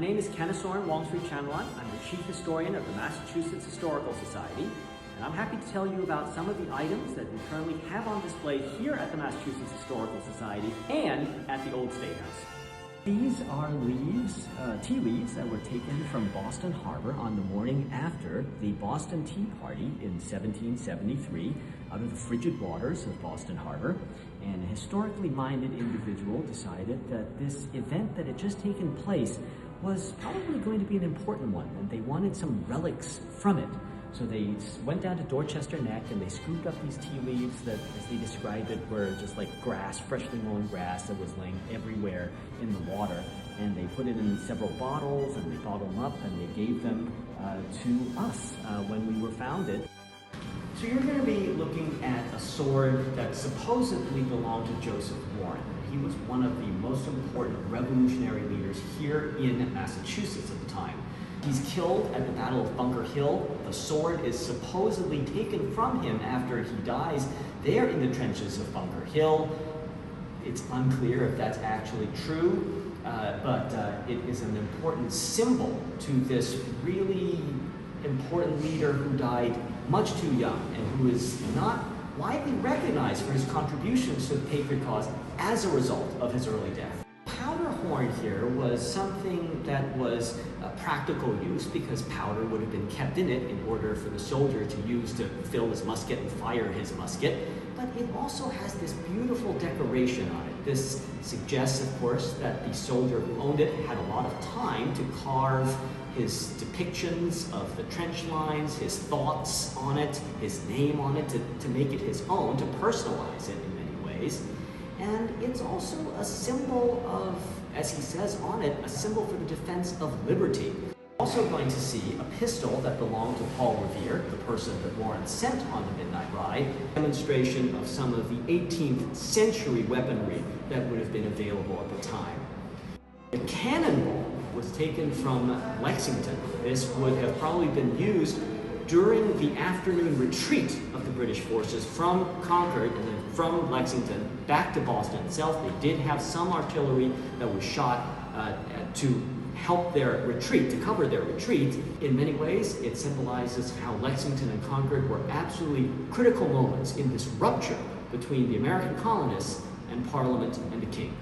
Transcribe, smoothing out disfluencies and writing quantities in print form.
name is Kennesaw Longstreet Chanwan. I'm the Chief Historian of the Massachusetts Historical Society, and I'm happy to tell you about some of the items that we currently have on display here at the Massachusetts Historical Society and at the Old State House. These are leaves, tea leaves that were taken from Boston Harbor on the morning after the Boston Tea Party in 1773 out of the frigid waters of Boston Harbor. And a historically minded individual decided that this event that had just taken place was probably going to be an important one, and they wanted some relics from it. So they went down to Dorchester Neck and they scooped up these tea leaves that, as they described it, were just like grass, freshly mown grass that was laying everywhere in the water. And they put it in several bottles and they bottled them up and they gave them to us when we were founded. So you're going to be looking at a sword that supposedly belonged to Joseph Warren. He was one of the most important revolutionary leaders here in Massachusetts at the time. He's killed at the Battle of Bunker Hill. The sword is supposedly taken from him after he dies there in the trenches of Bunker Hill. It's unclear if that's actually true, but it is an important symbol to this really important leader who died much too young and who is not widely recognized for his contributions to the Patriot cause as a result of his early death. Powder horn here was something that was a practical use because powder would have been kept in it in order for the soldier to use to fill his musket and fire his musket. But it also has this beautiful decoration on it. This suggests, of course, that the soldier who owned it had a lot of time to carve his depictions of the trench lines, his thoughts on it, his name on it, to make it his own, to personalize it in many ways. And it's also a symbol of, as he says on it, a symbol for the defense of liberty. Also going to see a pistol that belonged to Paul Revere, the person that Warren sent on the Midnight Ride, demonstration of some of the 18th century weaponry that would have been available at the time. The cannonball was taken from Lexington. This would have probably been used during the afternoon retreat of the British forces from Concord and then from Lexington back to Boston itself. They did have some artillery that was shot to help their retreat, to cover their retreat. In many ways, it symbolizes how Lexington and Concord were absolutely critical moments in this rupture between the American colonists and Parliament and the King.